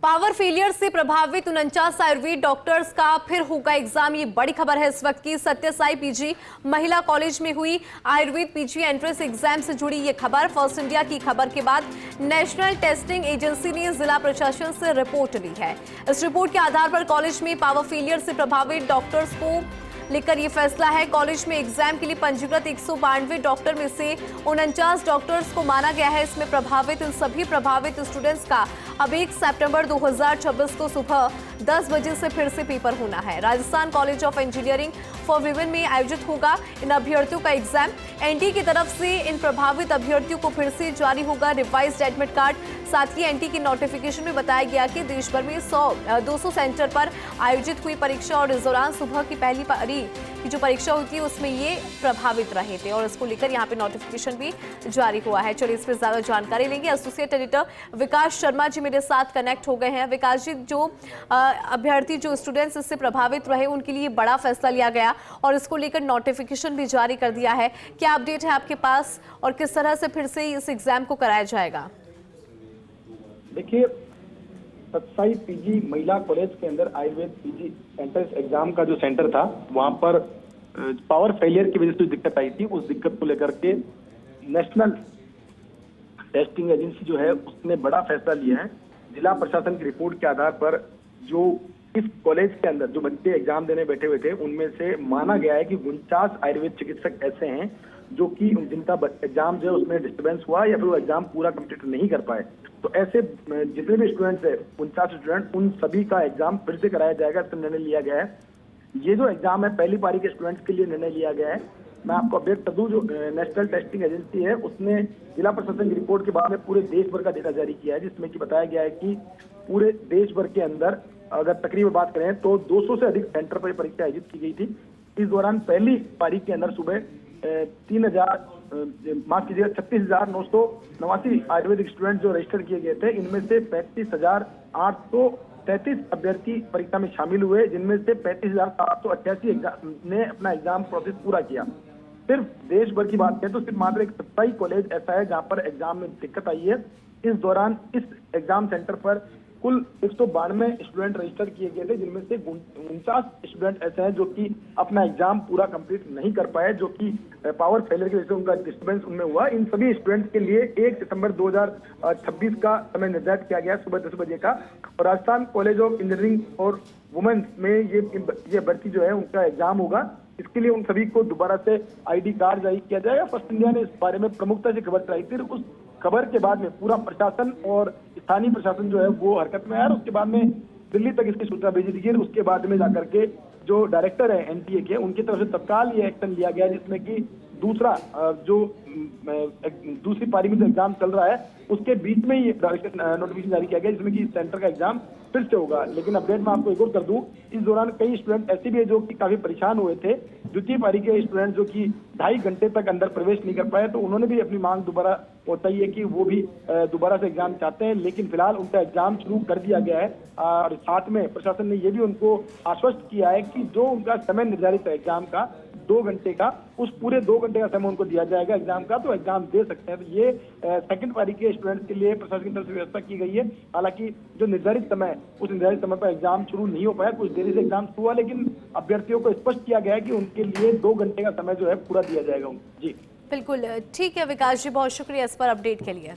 Power failure से प्रभावित 49 Ayurveda doctors का फिर होगा एग्जाम। ये बड़ी खबर है इस वक्त की। सत्य साई पीजी महिला कॉलेज में हुई आयुर्वेद पीजी एंट्रेंस एग्जाम से जुड़ी ये खबर। फर्स्ट इंडिया की खबर के बाद नेशनल टेस्टिंग एजेंसी ने जिला प्रशासन से रिपोर्ट ली है। इस रिपोर्ट के आधार पर कॉलेज में पावर फेलियर से प्रभावित डॉक्टर्स को लेकर ये फैसला है। कॉलेज में एग्जाम के लिए पंजीकृत 192 डॉक्टर में से 49 डॉक्टर्स को माना गया है। इसमें प्रभावित इन सभी प्रभावित स्टूडेंट्स का अब 1 सितंबर 2026 को सुबह 10 बजे से फिर से पेपर होना है। Rajasthan college of engineering for women में आयोजित होगा इन अभ्यर्थियों का एग्जाम। एनटी की तरफ से इन प्रभावित अभ्यर्थियों को फिर से जारी होगा रिवाइज्ड एडमिट कार्ड। साथ ही एनटी के नोटिफिकेशन में बताया गया कि देश भर में 200 सेंटर पर आयोजित हुई परीक्षा और इस दौरान सुबह की पहली पारी की जो परीक्षा होती है उसमें ये प्रभावित रहे थे और इसको लेकर यहाँ पे नोटिफिकेशन भी जारी हुआ है। चलिए इस पर ज्यादा जानकारी लेंगे। एसोसिएट एडिटर विकास शर्मा जी मेरे साथ कनेक्ट हो गए हैं। विकास जी, जो अभ्यर्थी जो स्टूडेंट्स इससे प्रभावित रहे उनके लिए बड़ा फैसला लिया गया और इसको लेकर नोटिफिकेशन भी जारी कर दिया है। क्या अपडेट है आपके पास और किस तरह से फिर से इस एग्जाम को कराया जाएगा? देखिए, सत्साई पीजी महिला कॉलेज के अंदर आयुर्वेद पीजी एंट्रेंस एग्जाम का जो सेंटर था वहां पर पावर फेलियर की वजह से दिक्कत आई थी। उस दिक्कत को लेकर के नेशनल टेस्टिंग एजेंसी जो है उसने बड़ा फैसला लिया है। जिला प्रशासन की रिपोर्ट के आधार पर जो इस कॉलेज के अंदर जो बच्चे एग्जाम देने बैठे हुए थे उनमें से माना गया है कि 49 आयुर्वेद चिकित्सक ऐसे हैं जो कि जिनका एग्जाम जो है उसमें डिस्टर्बेंस हुआ या फिर वो एग्जाम पूरा कंप्लीट नहीं कर पाए। तो ऐसे जितने भी स्टूडेंट्स है 49 स्टूडेंट, उन सभी का एग्जाम फिर से कराया जाएगा, इसका निर्णय लिया गया है। ये जो एग्जाम है पहली पारी के स्टूडेंट्स के लिए निर्णय लिया गया है। मैं आपको अपडेट कर दूं, जो नेशनल टेस्टिंग एजेंसी है उसने जिला प्रशासन की रिपोर्ट के बाद में पूरे देश भर का डेटा जारी किया है, जिसमें कि बताया गया है कि पूरे देश भर के अंदर अगर तकरीबन बात करें तो 200 से अधिक सेंटर पर परीक्षा आयोजित की गई थी। इस दौरान पहली पारी के अंदर सुबह 36,989 आयुर्वेदिक स्टूडेंट जो रजिस्टर किए गए थे, इनमें से 35,833 अभ्यर्थी परीक्षा में शामिल हुए, जिनमें से 35,788 ने अपना एग्जाम प्रोसेस पूरा किया। सिर्फ देश भर की बात करें तो सिर्फ मात्र एक सत्ताई कॉलेज ऐसा है जहां पर एग्जाम में दिक्कत आई है। इस दौरान इस एग्जाम सेंटर पर कुल 192 स्टूडेंट रजिस्टर किए गए थे, जिनमें से 49 स्टूडेंट ऐसे हैं जो कि अपना एग्जाम पूरा कंप्लीट नहीं कर पाए, जो कि पावर फेलियर की वजह से उनका डिस्टर्बेंस उनमें हुआ। इन सभी स्टूडेंट्स के लिए 1 सितंबर 2026 का समय निर्धारित किया गया सुबह 10 बजे का। और राजस्थान कॉलेज ऑफ इंजीनियरिंग और वुमेन्स में ये भर्ती जो है उनका एग्जाम होगा। इसके लिए उन सभी को दोबारा से आईडी कार्ड जारी किया जाएगा। फर्स्ट इंडिया ने इस बारे में प्रमुखता से खबर चलाई थी। उस खबर के बाद में पूरा प्रशासन और स्थानीय प्रशासन जो है वो हरकत में आया। उसके बाद में दिल्ली तक इसकी सूचना भेजी गई। उसके बाद में जाकर के जो डायरेक्टर है एनटीए के, उनकी तरफ से तत्काल ये एक्शन लिया गया, जिसमें कि दूसरी पारी में जो एग्जाम चल रहा है उसके बीच में ही नोटिफिकेशन जारी किया गया, जिसमें कि सेंटर का एग्जाम फिर से होगा। लेकिन अपडेट मैं आपको एक और कर दूं, इस दौरान कई स्टूडेंट ऐसे भी है जो कि काफी परेशान हुए थे। द्वितीय पारी के स्टूडेंट जो कि 2.5 घंटे तक अंदर प्रवेश नहीं कर पाए, तो उन्होंने भी अपनी मांग दोबारा बताई है कि वो भी दोबारा से एग्जाम चाहते हैं। लेकिन फिलहाल उनका एग्जाम शुरू कर दिया गया है और साथ में प्रशासन ने ये भी उनको आश्वस्त किया है कि जो उनका समय निर्धारित है एग्जाम का 2 घंटे का, उस पूरे 2 घंटे का समय उनको दिया जाएगा एग्जाम का, तो एग्जाम दे सकते हैं। तो ये सेकंड पारी के स्टूडेंट्स के लिए प्रशासन की तरफ से व्यवस्था की गई है। हालांकि जो निर्धारित समय उस निर्धारित समय पर एग्जाम शुरू नहीं हो पाया, कुछ देरी से एग्जाम शुरू हुआ, लेकिन अभ्यर्थियों को स्पष्ट किया गया है कि उनके लिए 2 घंटे का समय जो है पूरा दिया जाएगा। जी बिल्कुल ठीक है विकास जी, बहुत शुक्रिया इस पर अपडेट के लिए।